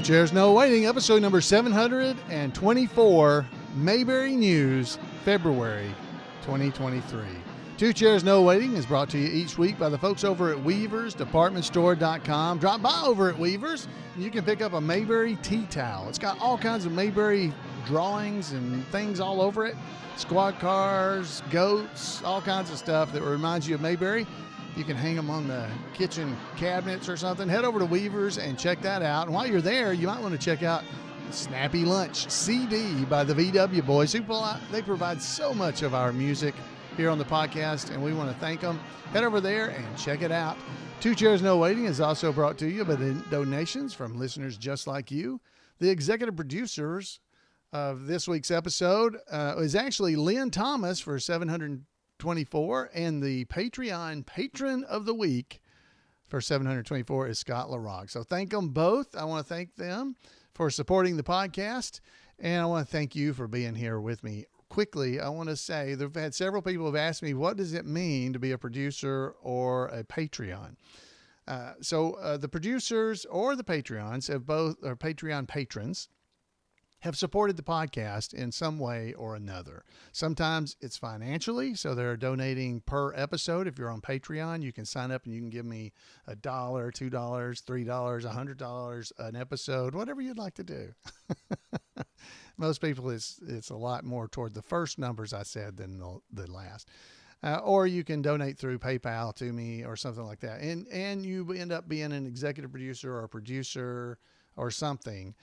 Chairs No Waiting, episode number 724, Mayberry News, February 2023. Two Chairs No Waiting is brought to you each week by the folks over at weaversdepartmentstore.com. Drop by over at Weavers and you can pick up a Mayberry tea towel. It's got all kinds of Mayberry drawings and things all over it. Squad cars, goats, all kinds of stuff that reminds you of Mayberry. You can hang them on the kitchen cabinets or something. Head over to Weavers and check that out. And while you're there, you might want to check out Snappy Lunch CD by the VW Boys. They provide so much of our music here on the podcast, and we want to thank them. Head over there and check it out. Two Chairs No Waiting is also brought to you by the donations from listeners just like you. The executive producers of this week's episode is actually Lynn Thomas for 724, and the Patreon patron of the week for 724 is Scott LaRock. So thank them both. I want to thank them for supporting the podcast, and I want to thank you for being here with me. Quickly, I want to say that I've had several people have asked me, what does it mean to be a producer or a Patreon? So the producers or the Patreons have both, or Patreon patrons, have supported the podcast in some way or another. Sometimes it's financially, so they're donating per episode. If you're on Patreon, you can sign up and you can give me $1, $2, $3, $100 an episode, whatever you'd like to do. Most people, it's a lot more toward the first numbers I said than the last. Or you can donate through PayPal to me or something like that. And you end up being an executive producer or a producer or something,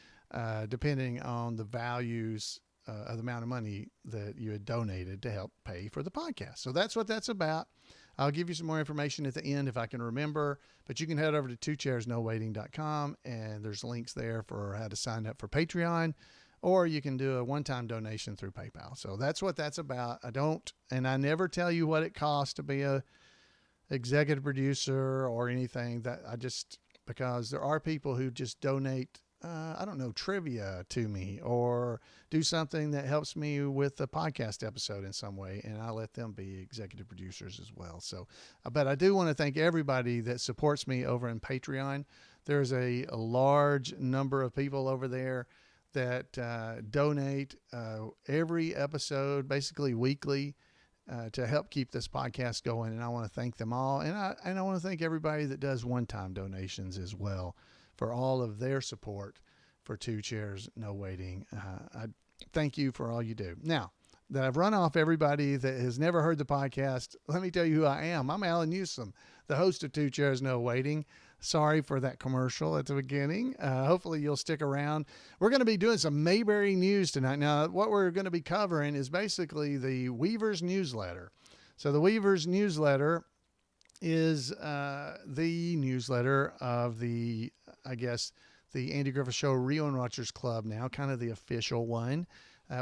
depending on the values of the amount of money that you had donated to help pay for the podcast. So that's what that's about. I'll give you some more information at the end if I can remember, but you can head over to twocairsnowaiting.com and there's links there for how to sign up for Patreon, or you can do a one-time donation through PayPal. So that's what that's about. I never tell you what it costs to be a executive producer or anything, because there are people who just donate trivia to me or do something that helps me with the podcast episode in some way, and I let them be executive producers as well. So, but I do want to thank everybody that supports me over in Patreon. There's a large number of people over there that donate every episode, basically weekly, to help keep this podcast going, and I want to thank them all. And I want to thank everybody that does one-time donations as well, for all of their support for Two Chairs No Waiting. I thank you for all you do. Now that I've run off everybody that has never heard the podcast, let me tell you who I am. I'm Alan Newsom, the host of Two Chairs No Waiting. Sorry for that commercial at the beginning. Hopefully you'll stick around. We're going to be doing some Mayberry news tonight. Now, what we're going to be covering is basically the Weavers newsletter. So the Weavers newsletter is the newsletter of the Andy Griffith Show Rewind Watchers Club now, kind of the official one.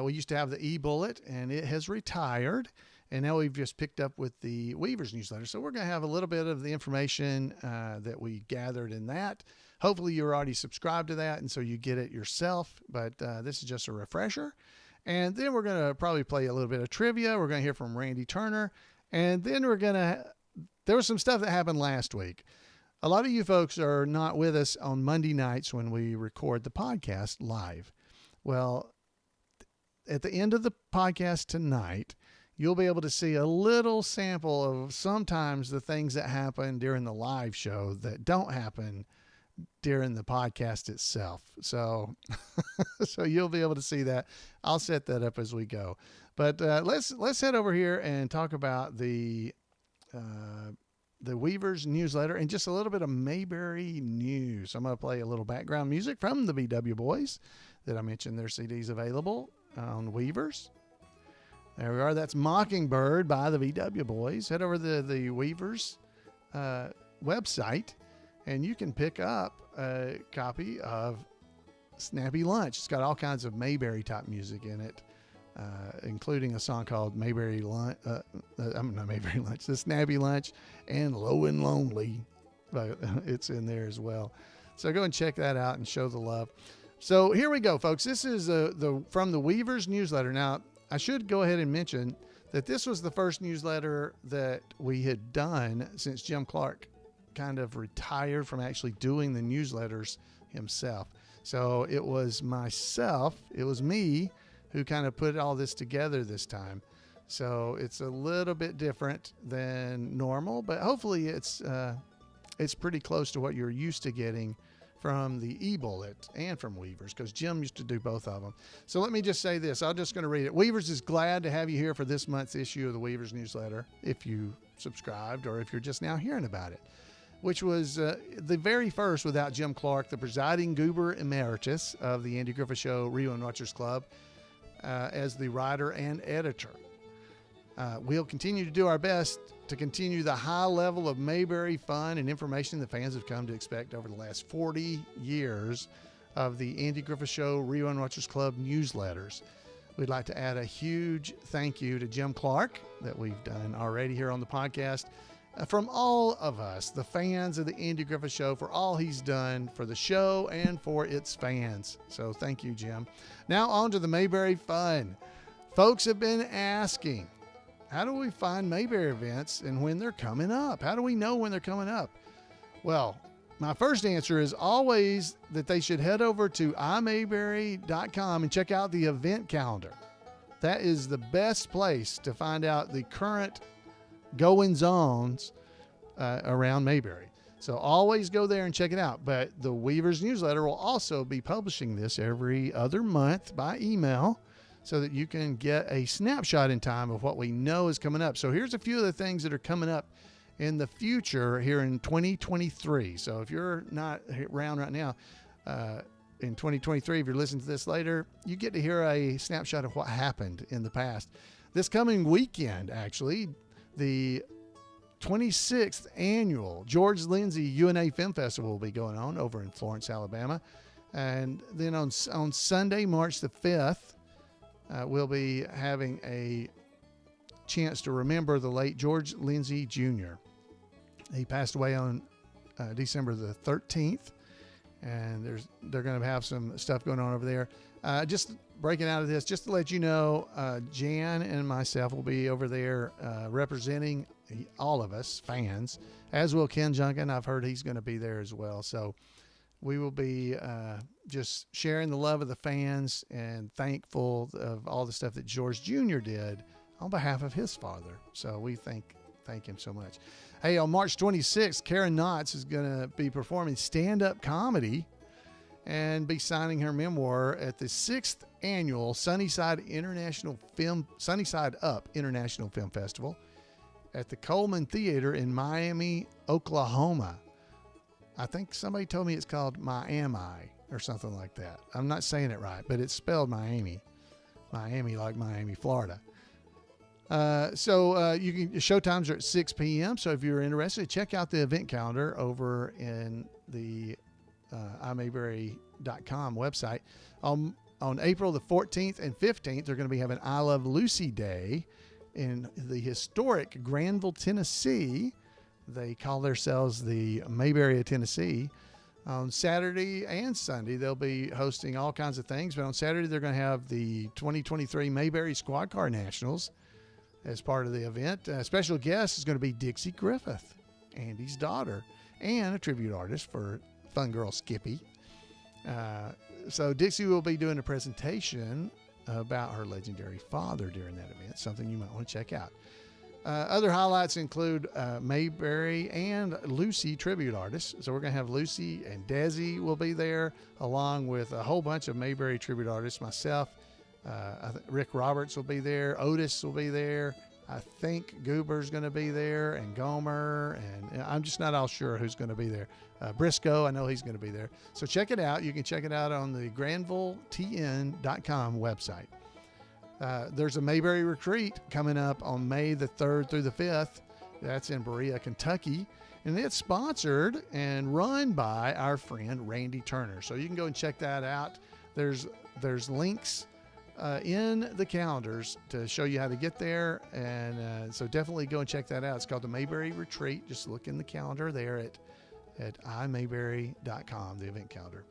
We used to have the e-bullet, and it has retired, and now we've just picked up with the Weavers newsletter. So we're going to have a little bit of the information that we gathered in that. Hopefully you're already subscribed to that, and so you get it yourself, but this is just a refresher. And then we're going to probably play a little bit of trivia. We're going to hear from Randy Turner, and then there was some stuff that happened last week. A lot of you folks are not with us on Monday nights when we record the podcast live. Well, at the end of the podcast tonight, you'll be able to see a little sample of sometimes the things that happen during the live show that don't happen during the podcast itself. So, so you'll be able to see that. I'll set that up as we go. But let's head over here and talk about the Weavers newsletter and just a little bit of Mayberry news. I'm going to play a little background music from the VW Boys that I mentioned their CDs available on Weavers. There we are. That's Mockingbird by the VW Boys. Head over to the Weavers website and you can pick up a copy of Snappy Lunch. It's got all kinds of Mayberry type music in it. Including a song called Mayberry Lunch, the Snappy Lunch, and Low and Lonely. But it's in there as well. So go and check that out and show the love. So here we go, folks. This is from the Weavers newsletter. Now, I should go ahead and mention that this was the first newsletter that we had done since Jim Clark kind of retired from actually doing the newsletters himself. So it was me who kind of put all this together this time. So it's a little bit different than normal, but hopefully it's pretty close to what you're used to getting from the e-bullet and from Weavers, because Jim used to do both of them. So let me just say this. I'm just going to read it. Weavers is glad to have you here for this month's issue of the Weavers newsletter, if you subscribed or if you're just now hearing about it, which was the very first without Jim Clark, the presiding goober emeritus of the Andy Griffith Show Rerun Watchers Club, as the writer and editor. We'll continue to do our best to continue the high level of Mayberry fun and information that fans have come to expect over the last 40 years of the Andy Griffith Show Rerun Watchers Club newsletters. We'd like to add a huge thank you to Jim Clark that we've done already here on the podcast, from all of us, the fans of the Andy Griffith Show, for all he's done for the show and for its fans. So thank you, Jim. Now on to the Mayberry fun. Folks have been asking, how do we find Mayberry events and when they're coming up? How do we know when they're coming up? Well, my first answer is always that they should head over to imayberry.com and check out the event calendar. That is the best place to find out the current goings-ons around Mayberry. So always go there and check it out. But the Weavers newsletter will also be publishing this every other month by email, so that you can get a snapshot in time of what we know is coming up. So here's a few of the things that are coming up in the future here in 2023. So if you're not around right now, in 2023, if you're listening to this later, you get to hear a snapshot of what happened in the past. This coming weekend, actually, the 26th annual George Lindsay UNA Film Festival will be going on over in Florence, Alabama. And then on Sunday, March the 5th, we'll be having a chance to remember the late George Lindsay Jr. He passed away on December the 13th, and they're going to have some stuff going on over there. Just breaking out of this, just to let you know, Jan and myself will be over there representing all of us fans, as will Ken Junkin. I've heard he's going to be there as well. So we will be just sharing the love of the fans and thankful of all the stuff that George Jr. did on behalf of his father. So we thank him so much. Hey, on March 26th, Karen Knotts is going to be performing stand-up comedy and be signing her memoir at the 6th annual Sunnyside Up International Film Festival at the Coleman Theater in Miami, Oklahoma. I think somebody told me it's called Miami or something like that. I'm not saying it right, but it's spelled Miami. Miami like Miami, Florida. Showtimes are at 6 p.m. So if you're interested, check out the event calendar over in the imayberry.com website. On April the 14th and 15th, they're going to be having I Love Lucy Day in the historic Granville, Tennessee. They call themselves the Mayberry of Tennessee. On Saturday and Sunday, they'll be hosting all kinds of things. But on Saturday, they're going to have the 2023 Mayberry Squad Car Nationals as part of the event. A special guest is going to be Dixie Griffith, Andy's daughter, and a tribute artist for Fun Girl Skippy. So Dixie will be doing a presentation about her legendary father during that event, something you might want to check out. Other highlights include Mayberry and Lucy tribute artists. So we're going to have Lucy and Desi will be there, along with a whole bunch of Mayberry tribute artists. Myself, Rick Roberts will be there. Otis will be there. I think Goober's going to be there, and Gomer, and I'm just not all sure who's going to be there. Briscoe, I know he's going to be there. So check it out. You can check it out on the GranvilleTN.com website. There's a Mayberry retreat coming up on May the 3rd through the 5th. That's in Berea, Kentucky. And it's sponsored and run by our friend Randy Turner. So you can go and check that out. There's links in the calendars to show you how to get there. And so definitely go and check that out. It's called the Mayberry Retreat. Just look in the calendar there at imayberry.com, the event calendar.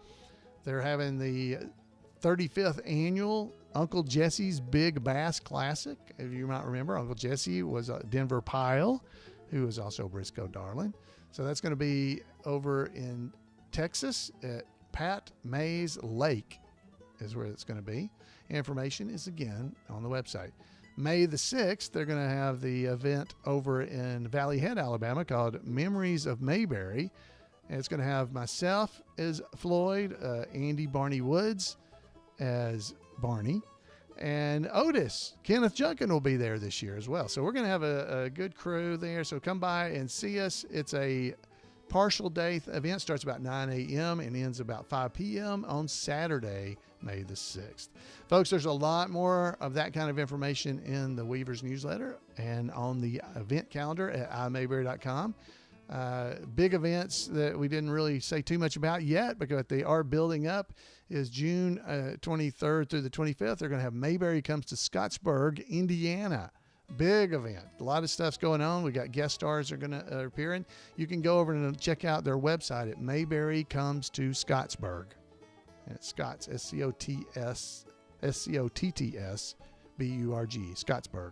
They're having the 35th annual Uncle Jesse's Big Bass Classic. If you might remember, Uncle Jesse was a Denver Pile, who was also Briscoe Darling. So that's going to be over in Texas at Pat Mays Lake is where it's going to be. Information is again on the website. May the 6th, they're going to have the event over in Valley Head, Alabama, called Memories of Mayberry. And it's going to have myself as Floyd, Andy Barney Woods as Barney, and Otis, Kenneth Junkin will be there this year as well. So we're going to have a good crew there. So come by and see us. It's a partial day event, starts about 9 a.m. and ends about 5 p.m. on Saturday, May the 6th. Folks, there's a lot more of that kind of information in the Weavers newsletter and on the event calendar at imayberry.com. Big events that we didn't really say too much about yet because they are building up is June 23rd through the 25th. They're going to have Mayberry Comes to Scottsburg, Indiana. Big event. A lot of stuff's going on. We got guest stars that are going to appear in. You can go over and check out their website at Mayberry Comes to Scottsburg. And it's Scots, Scotttsburg, Scottsburg.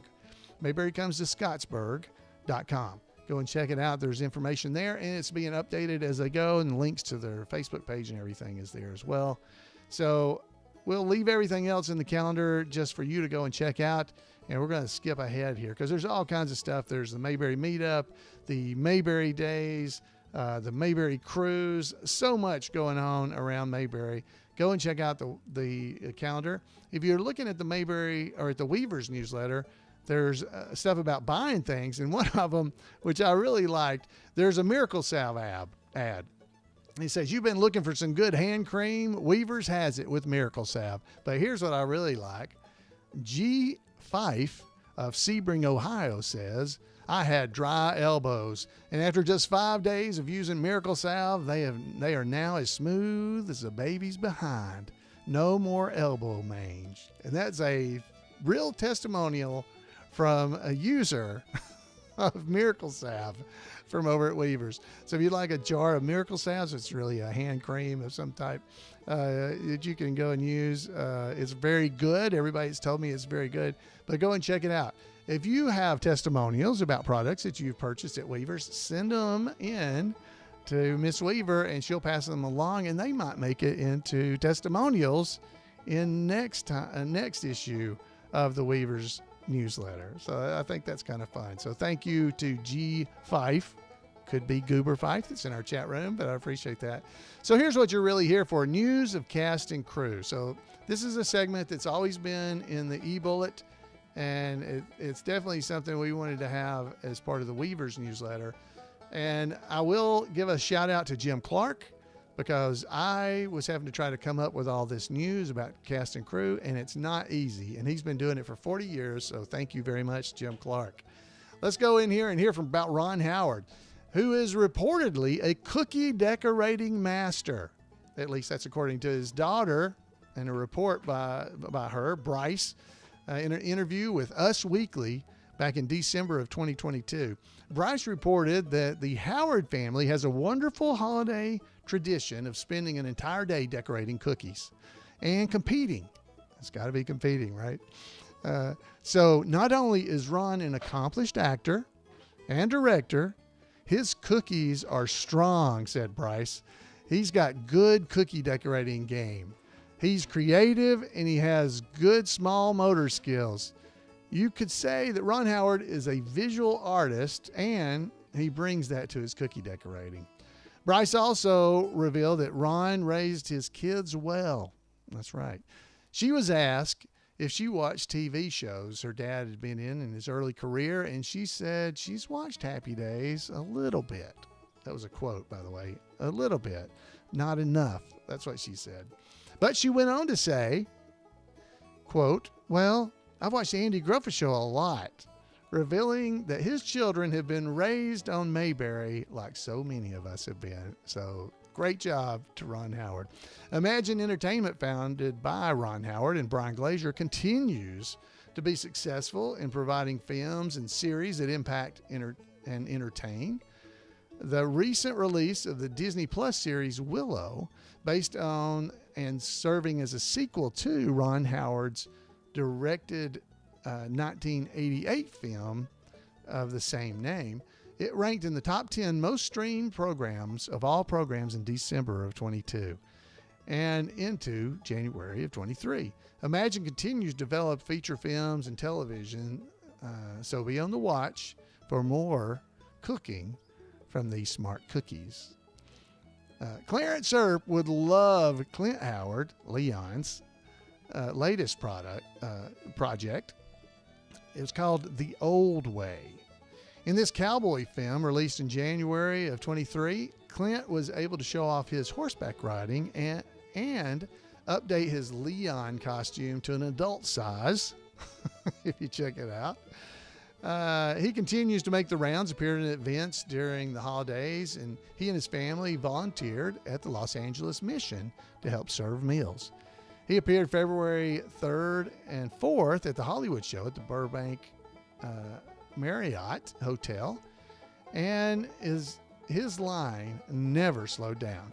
Mayberry Comes to Scottsburg.com. Go and check it out. There's information there, and it's being updated as they go, and links to their Facebook page and everything is there as well. So we'll leave everything else in the calendar just for you to go and check out, and we're going to skip ahead here because there's all kinds of stuff. There's the Mayberry Meetup, the Mayberry Days, the Mayberry Cruise, so much going on around Mayberry. Go and check out the calendar. If you're looking at the Mayberry or at the Weavers newsletter, there's stuff about buying things, and one of them, which I really liked, there's a Miracle Salve ad. He says, you've been looking for some good hand cream? Weavers has it with Miracle Salve. But here's what I really like. G. Fife of Sebring, Ohio says, I had dry elbows, and after just 5 days of using Miracle Salve, they are now as smooth as a baby's behind. No more elbow mange. And that's a real testimonial from a user of Miracle Salve from over at Weavers. So if you'd like a jar of Miracle Salve, it's really a hand cream of some type that you can go and use. It's very good. Everybody's told me it's very good, but go and check it out. If you have testimonials about products that you've purchased at Weavers, send them in to Miss Weaver and she'll pass them along, and they might make it into testimonials in next issue of the Weavers newsletter. So I think that's kind of fun. So thank you to G. Fife. Could be Goober Fife. It's in our chat room, but I appreciate that. So here's what you're really here for. News of cast and crew. So this is a segment that's always been in the e-bullet, and it's definitely something we wanted to have as part of the Weavers newsletter. And I will give a shout out to Jim Clark, because I was having to try to come up with all this news about cast and crew, and it's not easy. And he's been doing it for 40 years, so thank you very much, Jim Clark. Let's go in here and hear from about Ron Howard, who is reportedly a cookie decorating master. At least that's according to his daughter, and a report by her, Bryce, in an interview with Us Weekly back in December of 2022. Bryce reported that the Howard family has a wonderful holiday tradition of spending an entire day decorating cookies and competing. It's got to be competing, right? So not only is Ron an accomplished actor and director, his cookies are strong, said Bryce. He's got good cookie decorating game. He's creative and he has good small motor skills. You could say that Ron Howard is a visual artist, and he brings that to his cookie decorating. Bryce also revealed that Ron raised his kids well. That's right. She was asked if she watched TV shows her dad had been in his early career, and she said she's watched Happy Days a little bit. That was a quote, by the way. A little bit. Not enough. That's what she said. But she went on to say, quote, well, I've watched the Andy Griffith Show a lot, revealing that his children have been raised on Mayberry like so many of us have been. So great job to Ron Howard. Imagine Entertainment, founded by Ron Howard and Brian Glazier, continues to be successful in providing films and series that impact and entertain. The recent release of the Disney Plus series Willow, based on and serving as a sequel to Ron Howard's directed 1988 film of the same name, it ranked in the top 10 most streamed programs of all programs in December of 22. and into January of 23. Imagine continues to develop feature films and television, so be on the watch for more cooking from these smart cookies. Clarence Earp would love Clint Howard, Leon's latest project. It was called The Old Way. In this cowboy film released in January of 23, Clint was able to show off his horseback riding and update his Leon costume to an adult size, if you check it out. He continues to make the rounds, appearing at events during the holidays, and he and his family volunteered at the Los Angeles Mission to help serve meals. He appeared February 3rd and 4th at the Hollywood Show at the Burbank Marriott Hotel, and his line never slowed down.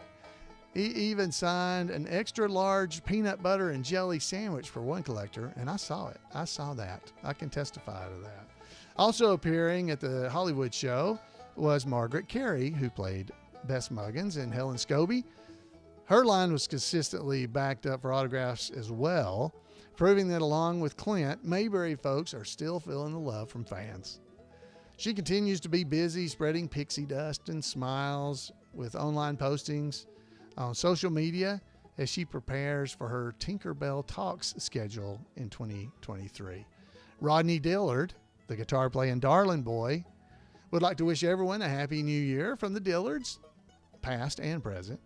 He even signed an extra large peanut butter and jelly sandwich for one collector, and I saw it. I saw that. I can testify to that. Also appearing at the Hollywood Show was Margaret Carey, who played Bess Muggins and Helen Scobie. Her line was consistently backed up for autographs as well, proving that along with Clint, Mayberry folks are still feeling the love from fans. She continues to be busy spreading pixie dust and smiles with online postings on social media as she prepares for her Tinkerbell Talks schedule in 2023. Rodney Dillard, the guitar-playing Darlin' Boy, would like to wish everyone a happy new year from the Dillards, past and present.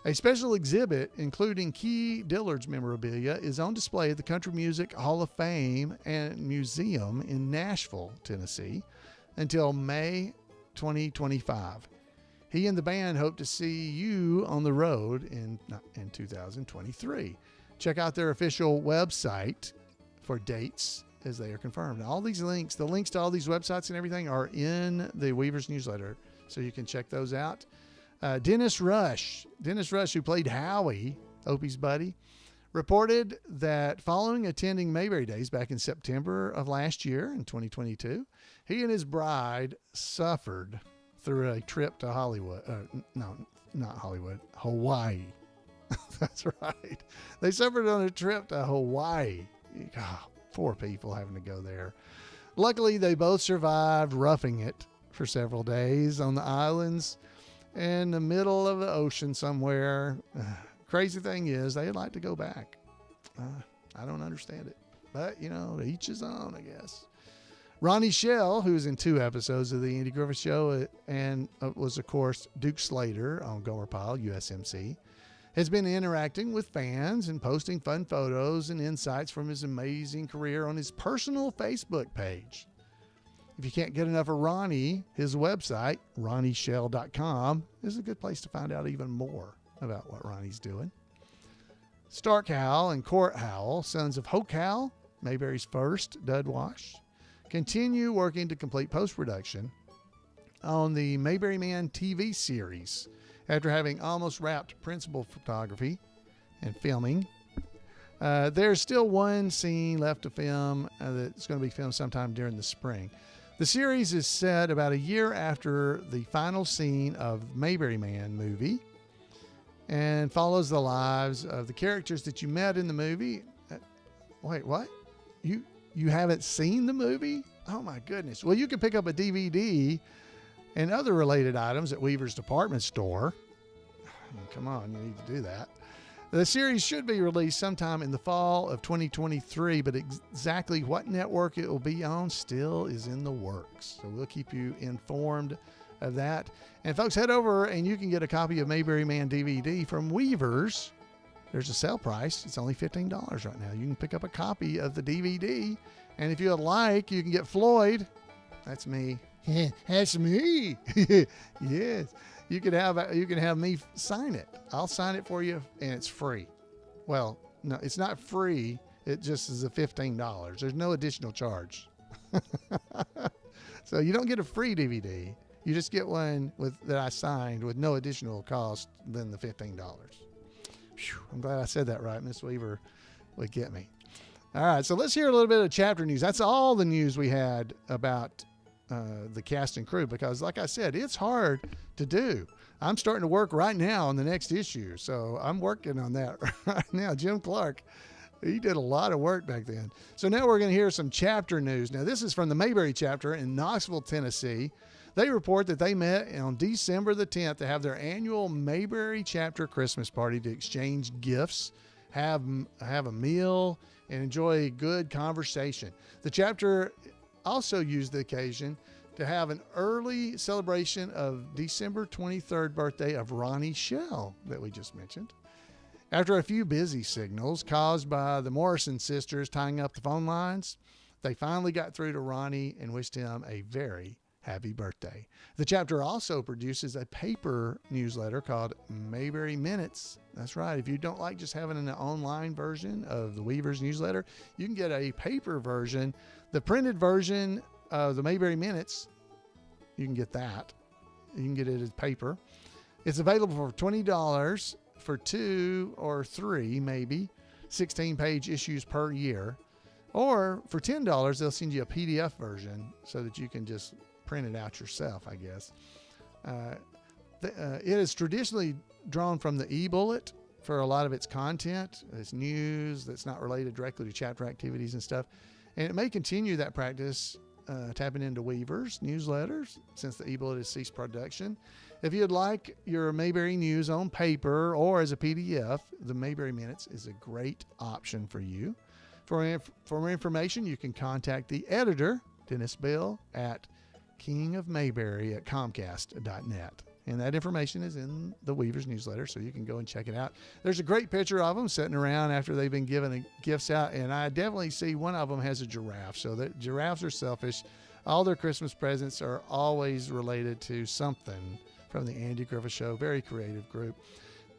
A special exhibit, including key Dillards memorabilia, is on display at the Country Music Hall of Fame and Museum in Nashville, Tennessee, until May 2025. He and the band hope to see you on the road in 2023. Check out their official website for dates as they are confirmed. All these links, the links to all these websites and everything are in the Weavers newsletter, so you can check those out. Dennis Rush, who played Howie, Opie's buddy, reported that following attending Mayberry Days back in September of last year in 2022, he and his bride suffered through a trip to Hawaii. That's right. They suffered on a trip to Hawaii. Oh, poor people having to go there. Luckily, they both survived roughing it for several days on the islands in the middle of the ocean somewhere. Crazy thing is, they'd like to go back. I don't understand it. But, each his own, I guess. Ronnie Shell, who's in 2 episodes of the Andy Griffith Show and was, of course, Duke Slater on Gomer Pyle, USMC, has been interacting with fans and posting fun photos and insights from his amazing career on his personal Facebook page. If you can't get enough of Ronnie, his website, ronnieshell.com, is a good place to find out even more about what Ronnie's doing. Stark Howell and Court Howell, sons of Hoke Howell, Mayberry's first dud wash, continue working to complete post-production on the Mayberry Man TV series after having almost wrapped principal photography and filming. There's still one scene left to film that's going to be filmed sometime during the spring. The series is set about a year after the final scene of Mayberry Man movie and follows the lives of the characters that you met in the movie. Wait, what? You haven't seen the movie? Oh my goodness. Well, you can pick up a DVD and other related items at Weaver's department store. Come on, you need to do that. The series should be released sometime in the fall of 2023, but exactly what network it will be on still is in the works. So we'll keep you informed of that. And folks, head over and you can get a copy of Mayberry Man DVD from Weavers. There's a sale price. It's only $15 right now. You can pick up a copy of the DVD. And if you would like, you can get Floyd. That's me. That's me. Yes. You can have me sign it. I'll sign it for you, and it's free. Well, no, it's not free. It just is a $15. There's no additional charge. So you don't get a free DVD. You just get one that I signed with no additional cost than the $15. Whew, I'm glad I said that right. Miss Weaver would get me. All right, so let's hear a little bit of chapter news. That's all the news we had about the cast and crew, because like I said, it's hard to do. I'm starting to work right now on the next issue, so I'm working on that right now. Jim Clark, he did a lot of work back then. So now we're going to hear some chapter news. Now, this is from the Mayberry chapter in Knoxville, Tennessee. They report that they met on December the 10th to have their annual Mayberry chapter Christmas party to exchange gifts, have a meal, and enjoy a good conversation. The chapter also used the occasion to have an early celebration of December 23rd birthday of Ronnie Shell that we just mentioned. After a few busy signals caused by the Morrison sisters tying up the phone lines, they finally got through to Ronnie and wished him a very happy birthday. The chapter also produces a paper newsletter called Mayberry Minutes. That's right. If you don't like just having an online version of the Weavers newsletter, you can get a paper version. The printed version of the Mayberry Minutes, you can get that. You can get it as paper. It's available for $20 for 2 or 3, maybe, 16-page issues per year. Or for $10, they'll send you a PDF version so that you can just print it out yourself, I guess. It is traditionally drawn from the e-bullet for a lot of its content. It's news that's not related directly to chapter activities and stuff. And it may continue that practice, tapping into Weavers newsletters since the e-bullet has ceased production. If you'd like your Mayberry news on paper or as a PDF, the Mayberry Minutes is a great option for you. For more information, you can contact the editor, Dennis Bill, at kingofmayberry@comcast.net. And that information is in the Weavers newsletter, so you can go and check it out. There's a great picture of them sitting around after they've been giving gifts out, and I definitely see one of them has a giraffe. So the giraffes are selfish. All their Christmas presents are always related to something from the Andy Griffith Show. Very creative group.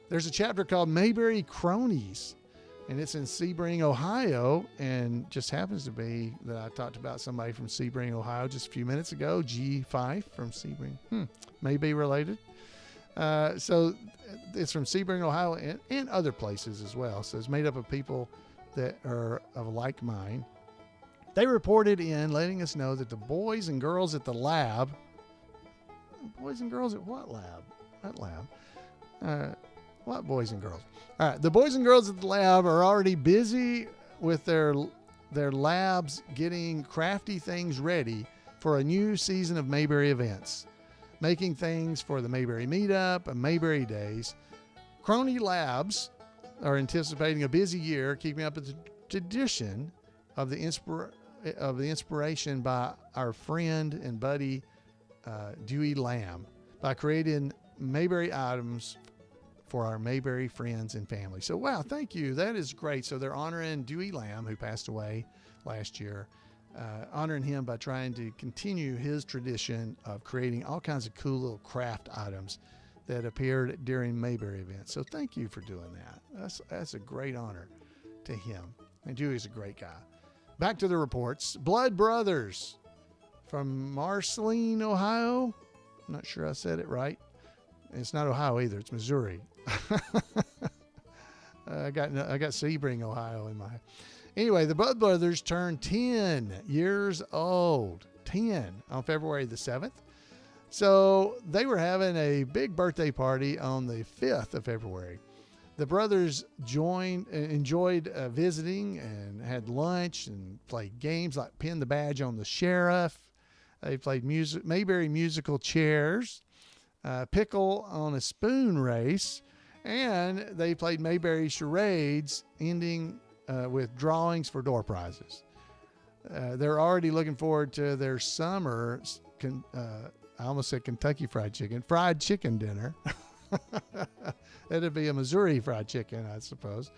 There's a chapter called Mayberry Cronies, and it's in Sebring, Ohio, and just happens to be that I talked about somebody from Sebring, Ohio just a few minutes ago, G. Fife from Sebring. May be related. So it's from Sebring, Ohio, and other places as well. So it's made up of people that are of like mind. They reported in letting us know that the boys and girls at the lab, boys and girls at what lab? What lab? What boys and girls? All right, the boys and girls at the lab are already busy with their labs getting crafty things ready for a new season of Mayberry events, making things for the Mayberry Meetup and Mayberry Days. Crony Labs are anticipating a busy year, keeping up with the tradition of the inspiration by our friend and buddy Dewey Lamb by creating Mayberry items for our Mayberry friends and family. So, wow, thank you. That is great. So they're honoring Dewey Lamb, who passed away last year, honoring him by trying to continue his tradition of creating all kinds of cool little craft items that appeared during Mayberry events. So thank you for doing that. That's a great honor to him. And Dewey's a great guy. Back to the reports. Blood Brothers from Marceline, Ohio. I'm not sure I said it right. It's not Ohio either. It's Missouri. I got Sebring, Ohio in my. Anyway, the Blood Brothers turned 10 years old. 10 on February the 7th. So they were having a big birthday party on the 5th of February. The brothers enjoyed visiting and had lunch and played games like Pin the Badge on the Sheriff. They played Mayberry musical chairs, pickle on a spoon race, and they played Mayberry charades, ending with drawings for door prizes. They're already looking forward to their summer, I almost said Kentucky fried chicken dinner. That'd be a Missouri fried chicken, I suppose.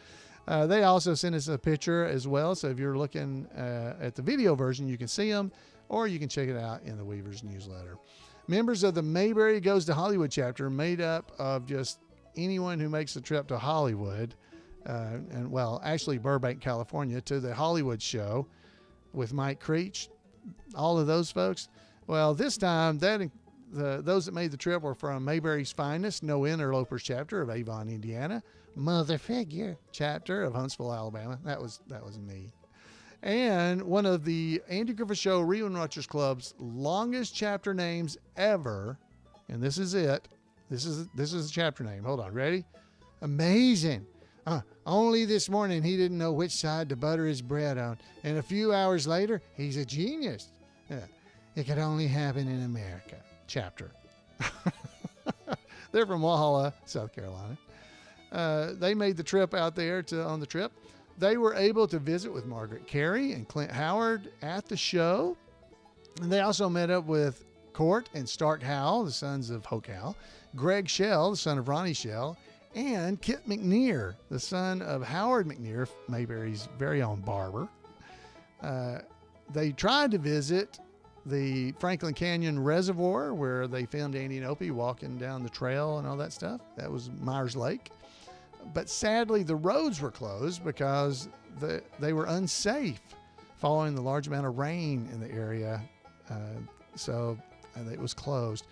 They also sent us a picture as well. So if you're looking at the video version, you can see them, or you can check it out in the Weavers newsletter. Members of the Mayberry Goes to Hollywood chapter, made up of just anyone who makes the trip to Hollywood, actually Burbank, California, to the Hollywood show with Mike Creech, all of those folks. Well, this time those that made the trip were from Mayberry's Finest, No Interlopers chapter of Avon, Indiana, Mother Figure chapter of Huntsville, Alabama. That was me. And one of the Andy Griffith Show Real Watchers Club's longest chapter names ever, and this is it, This is the chapter name. Hold on. Ready? Amazing. Only this morning he didn't know which side to butter his bread on. And a few hours later, he's a genius. It could only happen in America. Chapter. They're from Walhalla, South Carolina. They made the trip out there on the trip. They were able to visit with Margaret Carey and Clint Howard at the show. And they also met up with Court and Stark Howell, the sons of Hoke Howell, Greg Shell, the son of Ronnie Shell, and Kit McNear, the son of Howard McNear, Mayberry's very own barber. They tried to visit the Franklin Canyon Reservoir where they filmed Andy and Opie walking down the trail and all that stuff. That was Myers Lake. But sadly, the roads were closed because they were unsafe following the large amount of rain in the area. So it was closed.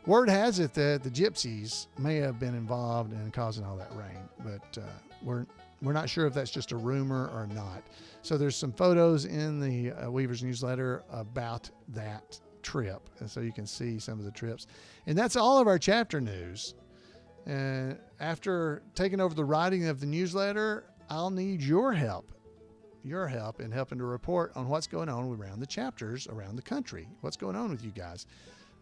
Word has it that the gypsies may have been involved in causing all that rain, but we're not sure if that's just a rumor or not. So there's some photos in the Weaver's newsletter about that trip, and so you can see some of the trips. And that's all of our chapter news. And after taking over the writing of the newsletter, I'll need your help in helping to report on what's going on around the chapters around the country. What's going on with you guys,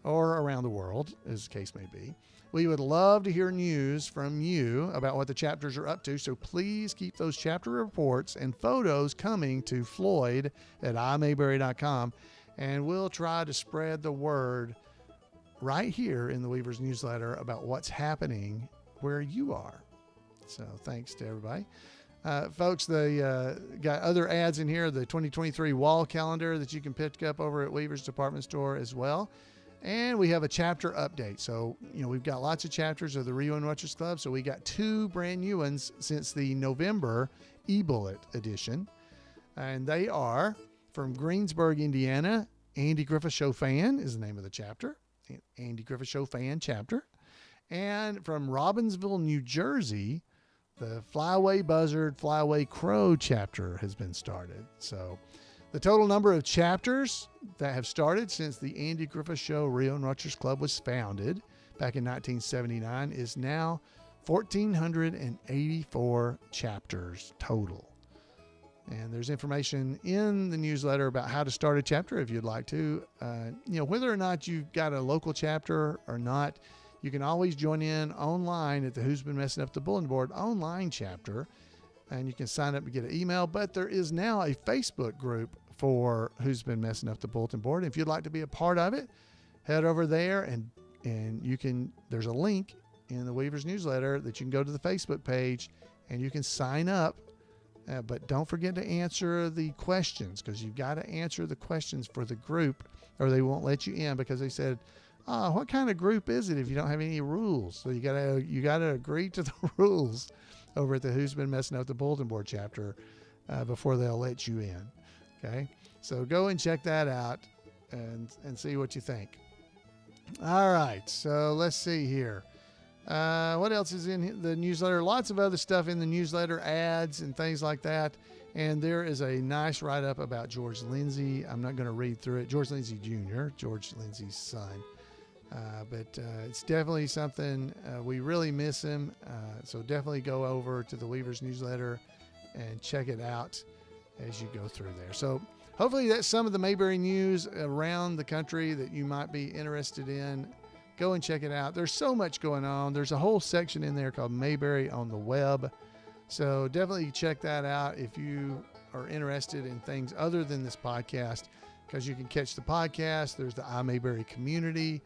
or around the world, as the case may be. We would love to hear news from you about what the chapters are up to, so please keep those chapter reports and photos coming to Floyd at imayberry.com, and we'll try to spread the word right here in the Weaver's newsletter about what's happening where you are. So thanks to everybody. Folks, they got other ads in here, the 2023 wall calendar that you can pick up over at Weaver's Department Store as well. And we have a chapter update. So, we've got lots of chapters of the Rewind Watchers Club. So we got 2 brand new ones since the November e-bullet edition. And they are from Greensburg, Indiana. Andy Griffith Show Fan is the name of the chapter. Andy Griffith Show Fan chapter. And from Robbinsville, New Jersey, the Flyaway Buzzard, Flyaway Crow chapter has been started. So the total number of chapters that have started since the Andy Griffith Show Rewind Watchers Club was founded back in 1979 is now 1,484 chapters total. And there's information in the newsletter about how to start a chapter if you'd like to. Whether or not you've got a local chapter or not, you can always join in online at the Who's Been Messing Up the Bulletin Board online chapter, and you can sign up to get an email. But there is now a Facebook group for Who's Been Messing Up the Bulletin Board. If you'd like to be a part of it, head over there and you can. There's a link in the Weaver's newsletter that you can go to the Facebook page and you can sign up. But don't forget to answer the questions, because you've got to answer the questions for the group or they won't let you in, because they said, what kind of group is it if you don't have any rules? So you gotta agree to the rules over at the Who's Been Messing Up the Bulletin Board chapter before they'll let you in. Okay, so go and check that out and see what you think. All right, so let's see here. What else is in the newsletter? Lots of other stuff in the newsletter, ads and things like that. And there is a nice write-up about George Lindsay. I'm not going to read through it. George Lindsay Jr., George Lindsay's son. But it's definitely something, we really miss him. So definitely go over to the Weaver's newsletter and check it out as you go through there. So hopefully that's some of the Mayberry news around the country that you might be interested in. Go and check it out. There's so much going on. There's a whole section in there called Mayberry on the Web. So definitely check that out if you are interested in things other than this podcast, because you can catch the podcast. There's the iMayberry community.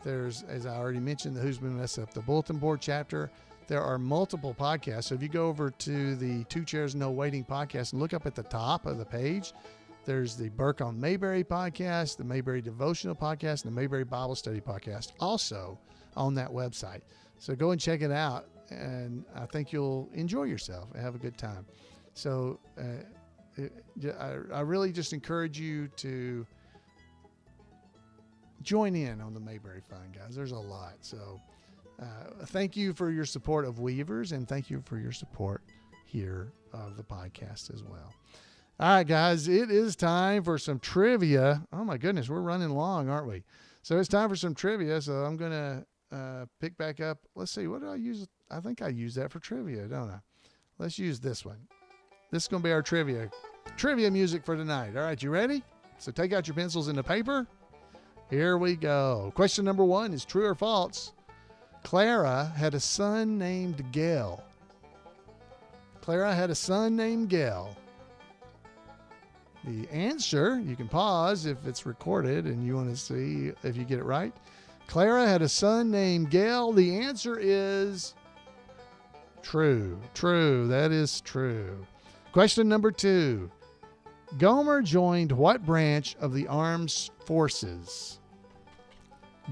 There's, as I already mentioned, the Who's Been Messing Up the Bulletin Board chapter. There are multiple podcasts. So if you go over to the 2 Chairs No Waiting podcast and look up at the top of the page, there's the Burke on Mayberry podcast, the Mayberry Devotional podcast, and the Mayberry Bible Study podcast, also on that website. So go and check it out, and I think you'll enjoy yourself and have a good time. So I really just encourage you to join in on the Mayberry fun, guys. There's a lot. So thank you for your support of Weavers, and thank you for your support here of the podcast as well. All right, guys, it is time for some trivia. Oh, my goodness, we're running long, aren't we? So it's time for some trivia. So I'm going to pick back up. Let's see. What did I use? I think I used that for trivia, don't I? Let's use this one. This is going to be our trivia music for tonight. All right, you ready? So take out your pencils and the paper. Here we go. Question number 1 is true or false. Clara had a son named Gale. Clara had a son named Gale. The answer, you can pause if it's recorded and you want to see if you get it right. Clara had a son named Gale. The answer is true. True. That is true. Question number 2. Gomer joined what branch of the armed forces?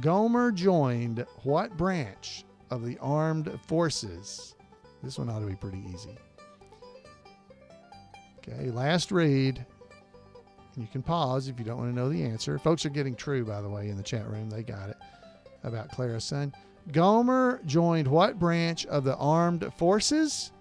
Gomer joined what branch of the armed forces? This one ought to be pretty easy. Okay, last read. You can pause if you don't want to know the answer. Folks are getting true, by the way, in the chat room. They got it about Clara's son. Gomer joined what branch of the armed forces?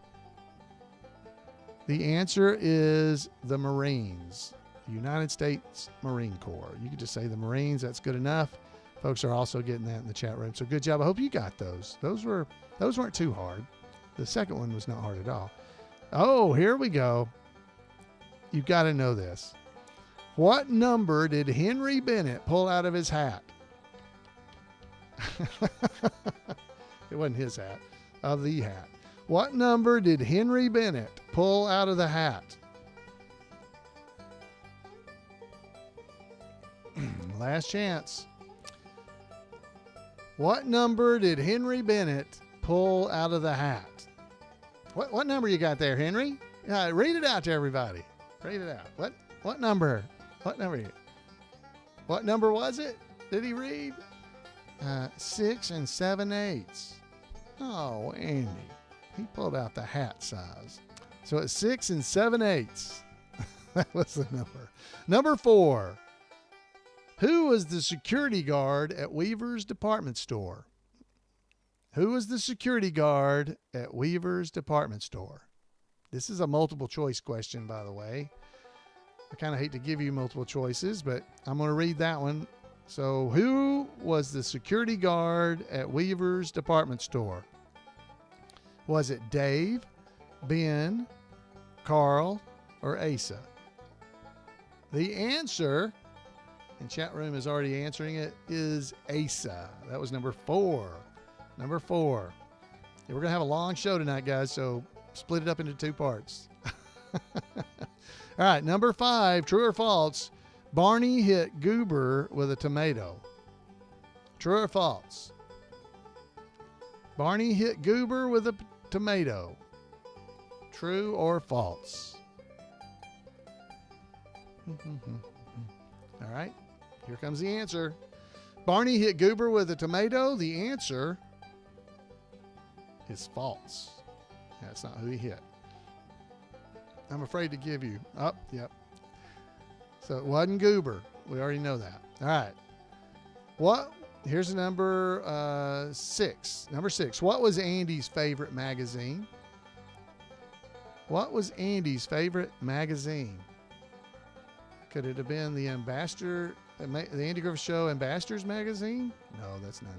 The answer is the Marines, United States Marine Corps. You could just say the Marines. That's good enough. Folks are also getting that in the chat room. So good job. I hope you got those. Those weren't too hard. The second one was not hard at all. Oh, here we go. You've got to know this. What number did Henry Bennett pull out of his hat? It wasn't his hat, of the hat. What number did Henry Bennett pull out of the hat? Last chance. What number did Henry Bennett pull out of the hat? What number you got there, Henry? Read it out to everybody. Read it out. What number? What number? What number was it? Did he read? 6 7/8. Oh, Andy. He pulled out the hat size. So it's 6 7/8. That was the number. Number 4. Who was the security guard at Weaver's department store? Who was the security guard at Weaver's department store? This is a multiple choice question, by the way. I kind of hate to give you multiple choices, but I'm going to read that one. So who was the security guard at Weaver's department store? Was it Dave, Ben, Carl, or Asa? The answer, and chat room is already answering it, is Asa. That was number 4. Number 4. Yeah, we're going to have a long show tonight, guys, so split it up into 2 parts. All right, number 5, true or false, Barney hit Goober with a tomato. True or false? Barney hit Goober with a tomato. True or false? All right, here comes the answer. Barney hit Goober with a tomato. The answer is false. That's not who he hit. I'm afraid to give you. Oh, yep. So it wasn't Goober. We already know that. All right. Here's the number 6. Number 6. What was Andy's favorite magazine? What was Andy's favorite magazine? Could it have been the Ambassador, the Andy Griffith Show Ambassadors magazine? No, that's not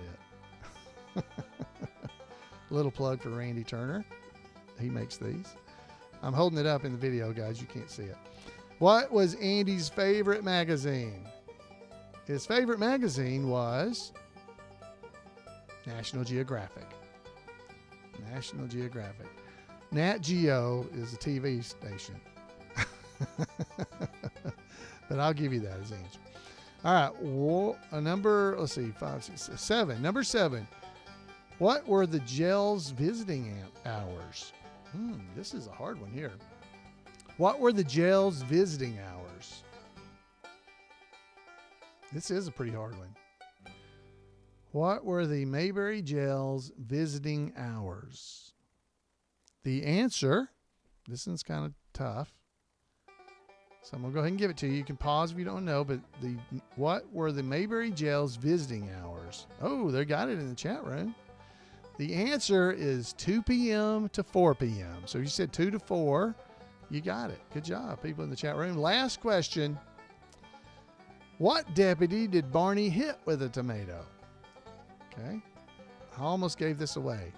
it. Little plug for Randy Turner. He makes these. I'm holding it up in the video, guys. You can't see it. What was Andy's favorite magazine? His favorite magazine was National Geographic. National Geographic. Nat Geo is a TV station. But I'll give you that as the answer. All right. Number, let's see, 5, 6, 7. Number 7. What were the jail's visiting hours? This is a hard one here. What were the jail's visiting hours? This is a pretty hard one. What were the Mayberry jail's visiting hours? The answer, this one's kind of tough, so I'm going to go ahead and give it to you. You can pause if you don't know, but what were the Mayberry jail's visiting hours? Oh, they got it in the chat room. The answer is 2 p.m. to 4 p.m. So you said 2 to 4. You got it. Good job, people in the chat room. Last question. What deputy did Barney hit with a tomato? Okay. I almost gave this away.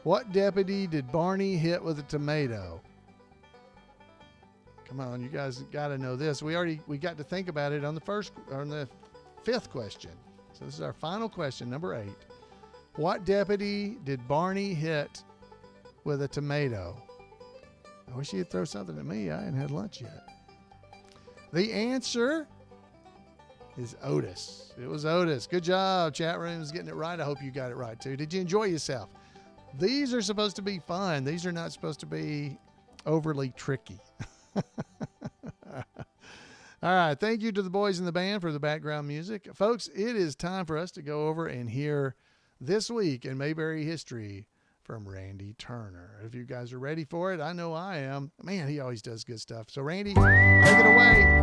What deputy did Barney hit with a tomato? Come on, you guys got to know this. We got to think about it on the fifth question. So this is our final question, number 8. What deputy did Barney hit with a tomato? I wish he'd throw something at me. I hadn't had lunch yet. The answer is Otis. It was Otis. Good job. Chat room is getting it right. I hope you got it right too. Did you enjoy yourself? These are supposed to be fun. These are not supposed to be overly tricky. All right. Thank you to the boys in the band for the background music. Folks, it is time for us to go over and hear This Week in Mayberry History from Randy Turner. If you guys are ready for it, I know I am. Man, he always does good stuff. So Randy, take it away.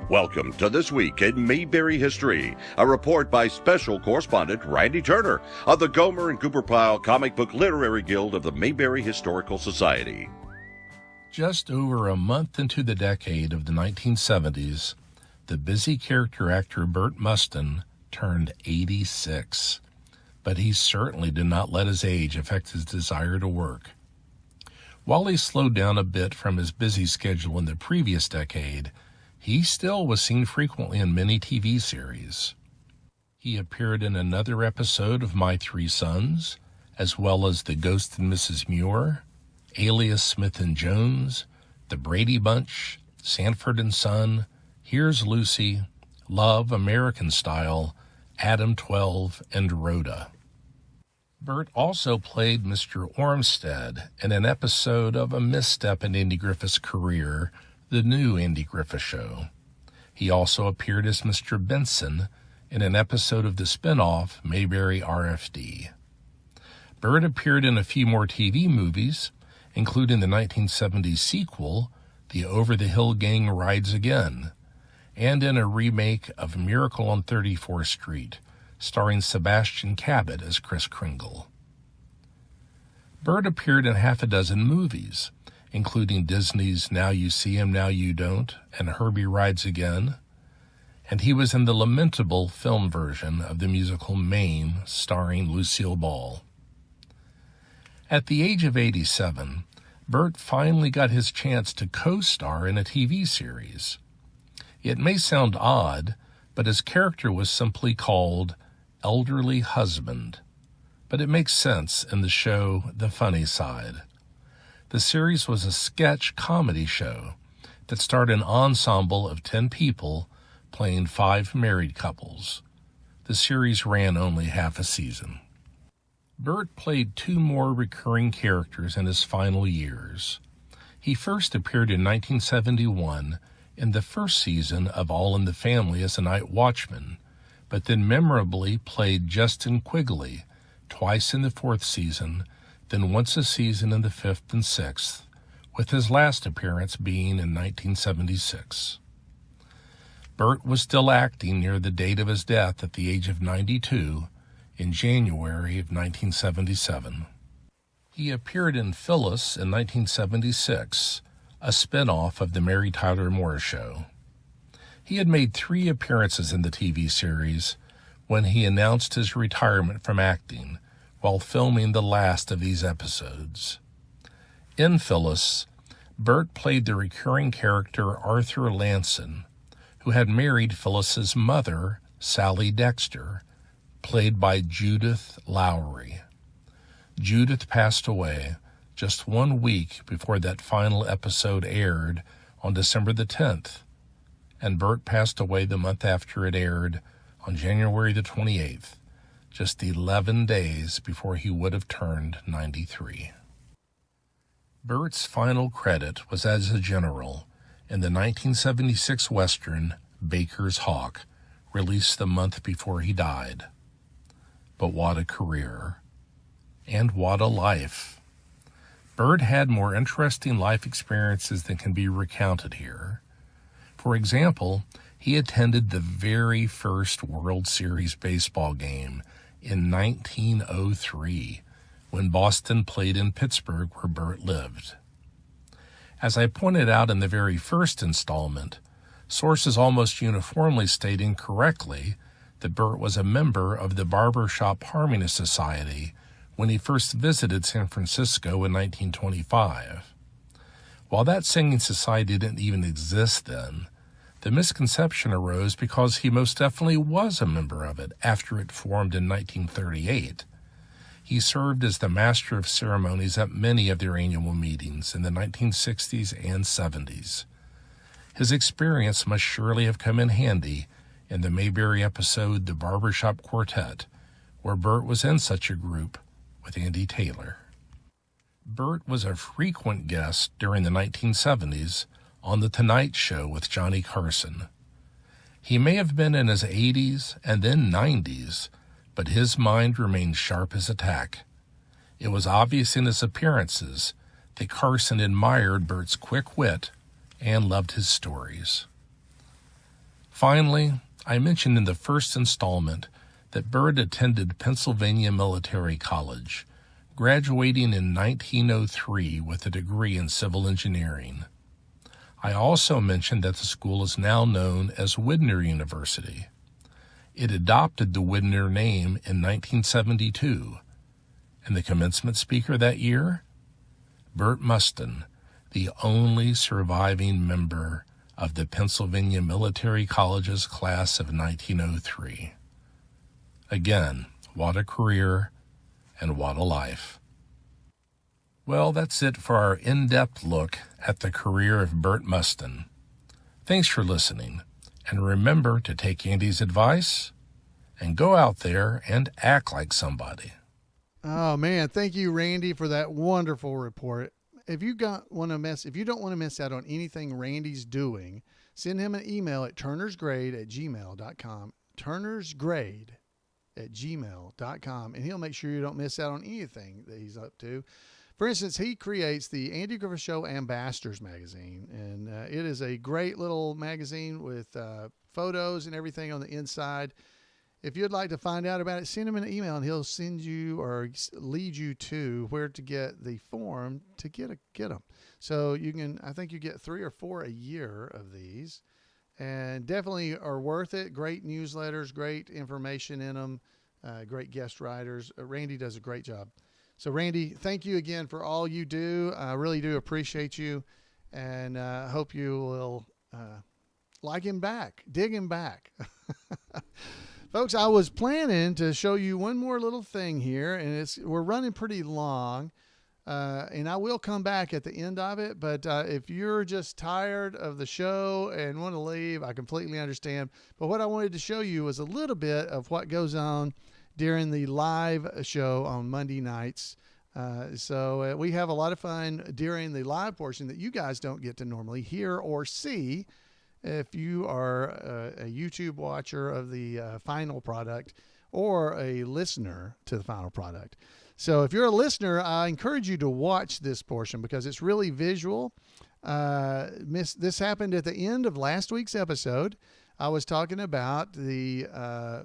Welcome to This Week in Mayberry History, a report by special correspondent Randy Turner of the Gomer and Cooper Pyle Comic Book Literary Guild of the Mayberry Historical Society. Just over a month into the decade of the 1970s, the busy character actor Burt Mustin turned 86. But he certainly did not let his age affect his desire to work. While he slowed down a bit from his busy schedule in the previous decade, he still was seen frequently in many TV series. He appeared in another episode of My Three Sons, as well as The Ghost and Mrs. Muir, Alias Smith and Jones, The Brady Bunch, Sanford and Son, Here's Lucy, Love, American Style, Adam 12, and Rhoda. Burt also played Mr. Ormsted in an episode of a misstep in Andy Griffith's career, The New Andy Griffith Show. He also appeared as Mr. Benson in an episode of the spin-off Mayberry RFD. Burt appeared in a few more TV movies, including the 1970s sequel, The Over the Hill Gang Rides Again, and in a remake of Miracle on 34th Street, starring Sebastian Cabot as Kris Kringle. Burt appeared in half a dozen movies, including Disney's Now You See Him, Now You Don't, and Herbie Rides Again, and he was in the lamentable film version of the musical Mame, starring Lucille Ball. At the age of 87, Burt finally got his chance to co-star in a TV series. It may sound odd, but his character was simply called Elderly Husband, but it makes sense in the show The Funny Side. The series was a sketch comedy show that starred an ensemble of 10 people playing 5 married couples. The series ran only half a season. Burt played 2 more recurring characters in his final years. He first appeared in 1971 in the first season of All in the Family as a night watchman, but then memorably played Justin Quigley twice in the 4th season, then once a season in the 5th and 6th, with his last appearance being in 1976. Burt was still acting near the date of his death at the age of 92 in January of 1977. He appeared in Phyllis in 1976, a spin-off of The Mary Tyler Moore Show. He had made 3 appearances in the TV series when he announced his retirement from acting while filming the last of these episodes. In Phyllis, Burt played the recurring character Arthur Lanson, who had married Phyllis's mother, Sally Dexter, played by Judith Lowry. Judith passed away just 1 week before that final episode aired on December the 10th, and Burt passed away the month after it aired on January the 28th, just 11 days before he would have turned 93. Burt's final credit was as a general in the 1976 Western Baker's Hawk, released the month before he died. But what a career. And what a life. Burt had more interesting life experiences than can be recounted here. For example, he attended the very first World Series baseball game in 1903, when Boston played in Pittsburgh, where Burt lived. As I pointed out in the very first installment, sources almost uniformly state incorrectly that Burt was a member of the Barbershop Harmony Society when he first visited San Francisco in 1925. While that singing society didn't even exist then, the misconception arose because he most definitely was a member of it after it formed in 1938. He served as the master of ceremonies at many of their annual meetings in the 1960s and 70s. His experience must surely have come in handy in the Mayberry episode The Barbershop Quartet, where Burt was in such a group with Andy Taylor. Burt was a frequent guest during the 1970s on The Tonight Show with Johnny Carson. He may have been in his 80s and then 90s, but his mind remained sharp as a tack. It was obvious in his appearances that Carson admired Burt's quick wit and loved his stories. Finally, I mentioned in the first installment that Burt attended Pennsylvania Military College, graduating in 1903 with a degree in civil engineering. I also mentioned that the school is now known as Widner University. It adopted the Widner name in 1972, and the commencement speaker that year? Burt Mustin, the only surviving member of the Pennsylvania Military College's class of 1903. Again, what a career and what a life. Well, that's it for our in-depth look at the career of Burt Mustin. Thanks for listening, and remember to take Andy's advice and go out there and act like somebody. Oh man, thank you, Randy, for that wonderful report. If you don't want to miss out on anything Randy's doing, send him an email at turnersgrade@gmail.com. turnersgrade@gmail.com, and he'll make sure you don't miss out on anything that he's up to. For instance, he creates the Andy Griffith Show Ambassadors magazine, and it is a great little magazine with photos and everything on the inside. If you'd like to find out about it, send him an email, and he'll send you or lead you to where to get the form to get them. So you can, I think you get 3 or 4 a year of these, and definitely are worth it. Great newsletters, great information in them, great guest writers. Randy does a great job. So Randy, thank you again for all you do. I really do appreciate you, and I hope you will like him back, dig him back. Folks, I was planning to show you one more little thing here, and we're running pretty long, and I will come back at the end of it, but if you're just tired of the show and want to leave, I completely understand. But what I wanted to show you was a little bit of what goes on during the live show on Monday nights. So we have a lot of fun during the live portion that you guys don't get to normally hear or see if you are a YouTube watcher of the final product or a listener to the final product. So if you're a listener, I encourage you to watch this portion because it's really visual. This happened at the end of last week's episode. I was talking about the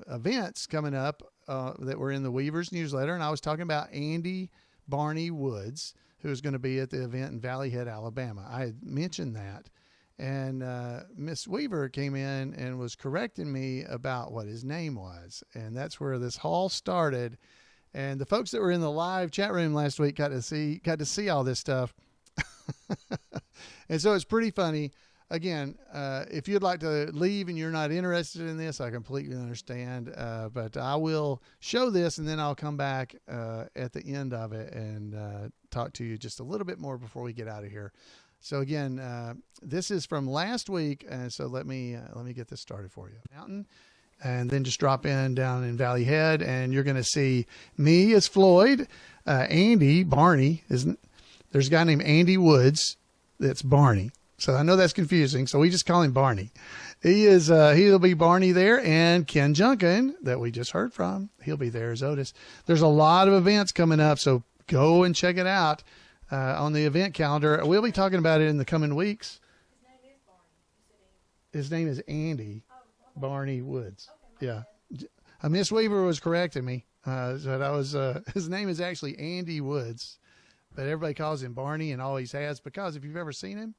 events coming up that were in the Weaver's newsletter, and I was talking about Andy Barney Woods, who's going to be at the event in Valley Head, Alabama. I had mentioned that. And Miss Weaver came in and was correcting me about what his name was. And that's where this all started. And the folks that were in the live chat room last week got to see all this stuff. And so it's pretty funny. Again, if you'd like to leave and you're not interested in this, I completely understand. But I will show this, and then I'll come back at the end of it and talk to you just a little bit more before we get out of here. So again, this is from last week, and so let me get this started for you. Mountain, and then just drop in down in Valley Head, and you're going to see me as Floyd, Andy Barney. There's a guy named Andy Woods that's Barney. So I know that's confusing, so we just call him Barney. He'll be Barney there, and Ken Junkin that we just heard from, he'll be there as Otis. There's a lot of events coming up, so go and check it out. On the event calendar. We'll be talking about it in the coming weeks. His name is Barney. His name is Andy Barney Woods. Yeah. Miss Weaver was correcting me. His name is actually Andy Woods, but everybody calls him Barney and always has, because if you've ever seen him,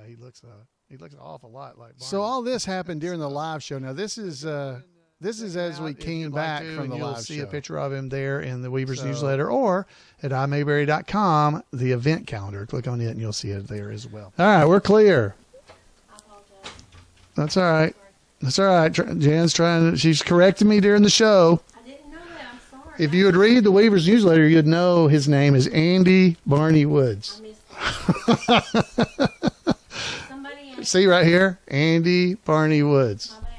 he looks an awful lot like Barney. So all this happened during the live show. Now this is This is as we came back from the live show. See a picture of him there in the Weaver's newsletter, or at imayberry.com, the event calendar. Click on it and you'll see it there as well. All right, we're clear. I apologize. That's all right. That's all right. Jan's she's correcting me during the show. I didn't know that. I'm sorry. If you would read the Weaver's newsletter, you'd know his name is Andy Barney Woods. I missed that. Somebody asked See right here? Andy Barney Woods. my man.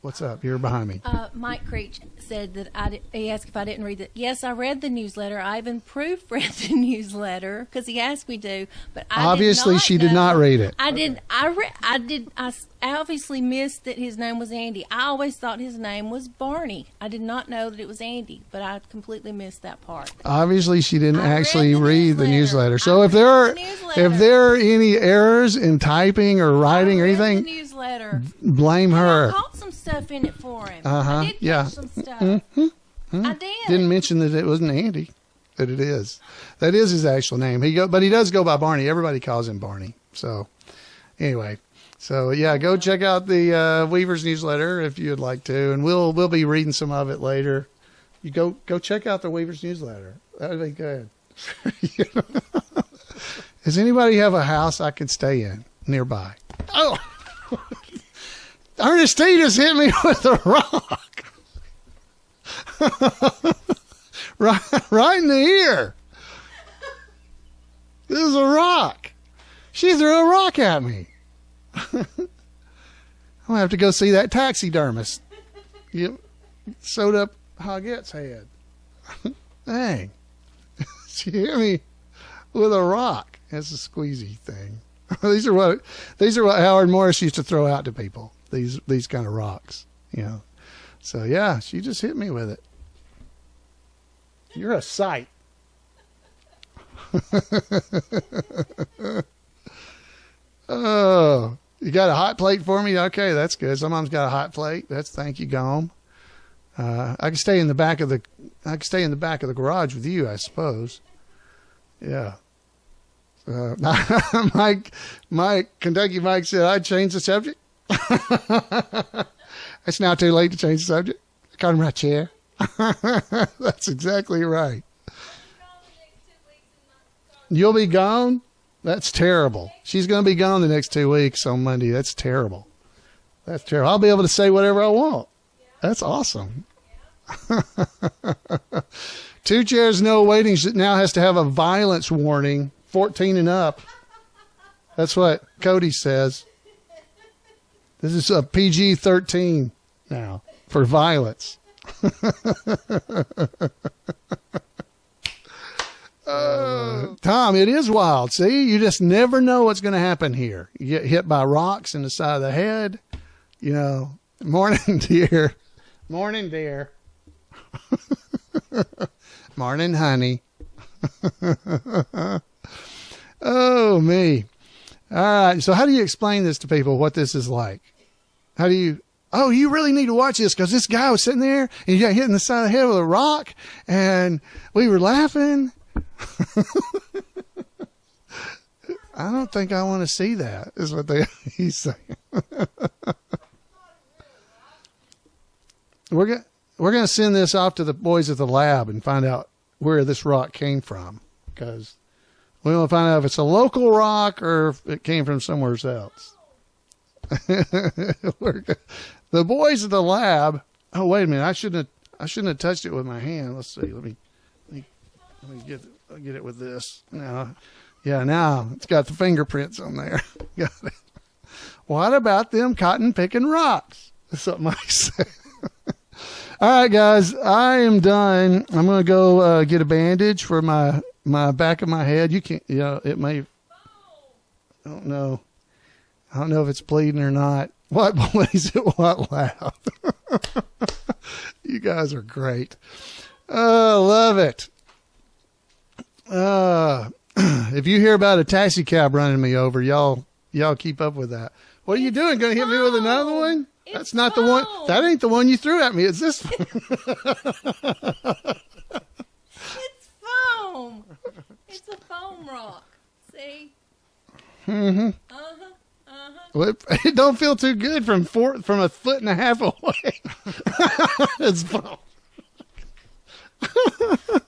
What's up? You're behind me. Mike Creech said that he asked if I didn't read it. Yes, I read the newsletter. I even proofread the newsletter because he asked me to. But Obviously, she did not read it. I did. I obviously missed that his name was Andy. I always thought his name was Barney. I did not know that it was Andy, but I completely missed that part. Obviously, she didn't I actually read the read the newsletter. newsletter. So I if there read are the newsletter. if there are any errors in typing or writing or I read anything, the newsletter. blame I her. caught some stuff in it for him. Uh-huh, I did catch yeah. some stuff. I did. Didn't mention that it wasn't Andy, that it is. That is his actual name. But he does go by Barney. Everybody calls him Barney. So anyway, so yeah, go check out the Weaver's newsletter if you'd like to, and we'll be reading some of it later. You go check out the Weaver's newsletter. That would be good. Does anybody have a house I can stay in nearby? Oh, Ernestine just hit me with a rock. right in the ear. This is a rock. She threw a rock at me. I'm gonna have to go see that taxidermist. Yep. Sewed up Hoggette's head. Dang. She hit me with a rock. That's a squeezy thing. These are what Howard Morris used to throw out to people. These kind of rocks, So yeah, she just hit me with it. You're a sight. Oh, you got a hot plate for me? Okay, that's good. Someone's got a hot plate. Thank you, Gome. I can stay in the back of the garage with you, I suppose. Yeah. Kentucky Mike said I'd change the subject. It's now too late to change the subject. I caught him right chair. That's exactly right. You'll be gone? That's terrible. She's going to be gone the next 2 weeks on Monday. That's terrible. That's terrible. I'll be able to say whatever I want. That's awesome. 2 chairs, no waiting now has to have a violence warning, 14 and up. That's what Cody says. This is a PG-13 now for violence. Tom, it is wild. See, you just never know what's going to happen here. You get hit by rocks in the side of the head. Morning, dear. Morning, dear. Morning, honey. Oh, me. All right. So how do you explain this to people, what this is like? You really need to watch this because this guy was sitting there and he got hit in the side of the head with a rock and we were laughing. I don't think I want to see that, is what he's saying. We're going to send this off to the boys at the lab and find out where this rock came from, because we want to find out if it's a local rock or if it came from somewhere else. The boys at the lab. Oh, wait a minute! I shouldn't have touched it with my hand. Let's see. Let me get it with this. Now it's got the fingerprints on there. Got it. What about them cotton picking rocks? That's what Mike said. All right, guys, I am done. I'm going to go get a bandage for my back of my head. You can't, it may, I don't know if it's bleeding or not. What boys at what loud? You guys are great. Love it. If you hear about a taxi cab running me over, y'all keep up with that. What are you doing? Going to hit me with another one? That's not the one. That ain't the one you threw at me. It's this one. It's foam. It's a foam rock. See? Mm-hmm. Uh-huh. Well, it don't feel too good from a 1.5 feet away. It's fun. I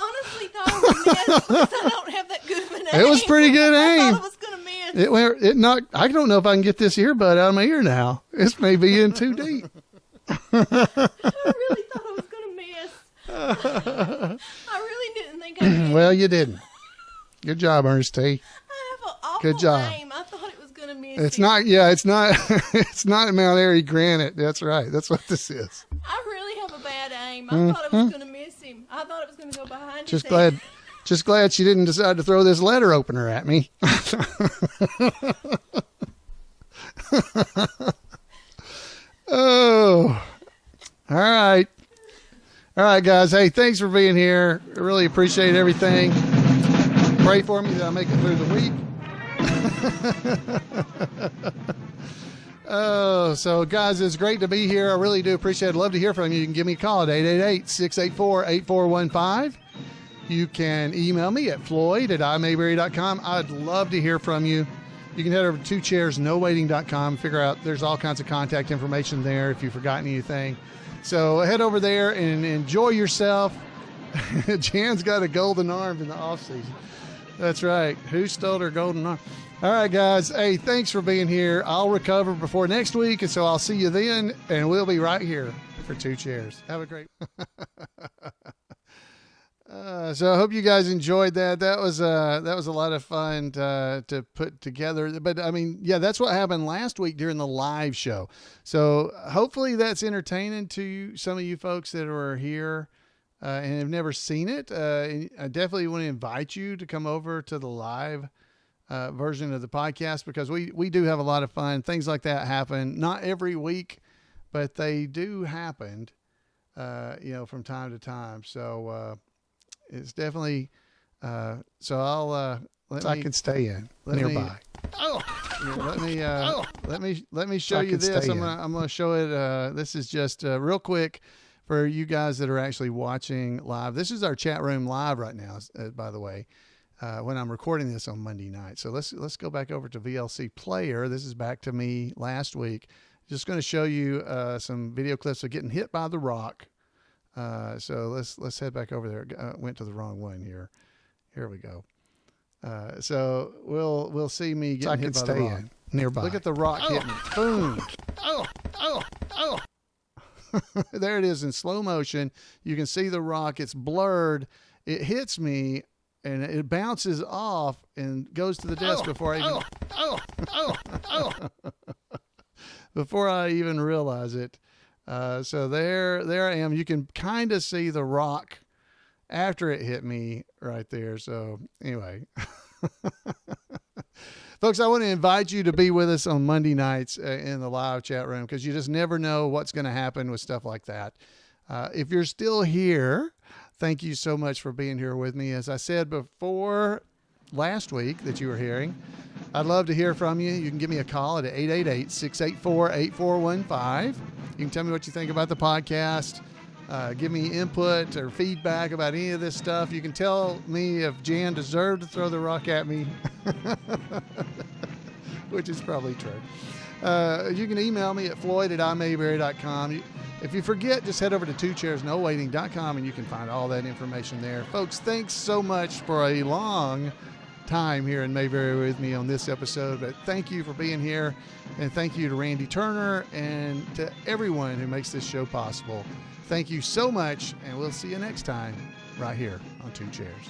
honestly thought it was miss because I don't have that good of an aim. It was pretty good aim. I thought it was going to miss. It knocked. I don't know if I can get this earbud out of my ear now. This may be in too deep. I really thought I was going to miss. I really didn't think I did. Well, you didn't. Good job, Ernest T. I have an awful Good job. aim. I thought it was going to miss. It's not. Yeah, it's not. It's not Mount Airy granite. That's right. That's what this is. I really have a bad aim. I thought I was going to miss him. I thought it was going to go behind his Just head. glad she didn't decide to throw this letter opener at me. Oh, all right. All right, guys. Hey, thanks for being here. I really appreciate everything. Pray for me that I make it through the week. Oh, so guys, it's great to be here. I really do appreciate it. I'd love to hear from you. You can give me a call at 888-684-8415. You can email me at floyd@imayberry.com. I'd love to hear from you. You can head over to twochairsnowaiting.com. Figure out there's all kinds of contact information there if you've forgotten anything. So head over there and enjoy yourself. Jan's got a golden arm in the off season. That's right. Who stole her golden arm? All right, guys. Hey, thanks for being here. I'll recover before next week, and so I'll see you then, and we'll be right here for Two Chairs. Have a great. So I hope you guys enjoyed that. That was a lot of fun to put together. But I mean, yeah, that's what happened last week during the live show. So hopefully that's entertaining to some of you folks that are here and have never seen it. I definitely want to invite you to come over to the live version of the podcast, because we do have a lot of fun. Things like that happen, not every week, but they do happen, from time to time. So it's definitely, so I'll, I can stay in nearby. Let me show you this. I'm going to show it. This is just real quick for you guys that are actually watching live. This is our chat room live right now, by the way. When I'm recording this on Monday night. So let's go back over to VLC Player. This is back to me last week. Just going to show you some video clips of getting hit by the rock. So let's head back over there. Went to the wrong one here. Here we go. So we'll see me getting hit by the rock nearby. Look at the rock hitting me. Boom. Oh. There it is in slow motion. You can see the rock. It's blurred. It hits me. And it bounces off and goes to the desk before I even realize it. So there I am. You can kind of see the rock after it hit me right there. So anyway, folks, I want to invite you to be with us on Monday nights in the live chat room, because you just never know what's going to happen with stuff like that. If you're still here, thank you so much for being here with me. As I said before last week that you were hearing, I'd love to hear from you. You can give me a call at 888-684-8415. You can tell me what you think about the podcast. Give me input or feedback about any of this stuff. You can tell me if Jan deserved to throw the rock at me, which is probably true. You can email me at floyd@imayberry.com. If you forget, just head over to twochairsnowaiting.com and you can find all that information there. Folks, thanks so much for a long time here in Mayberry with me on this episode. But thank you for being here. And thank you to Randy Turner and to everyone who makes this show possible. Thank you so much. And we'll see you next time right here on Two Chairs.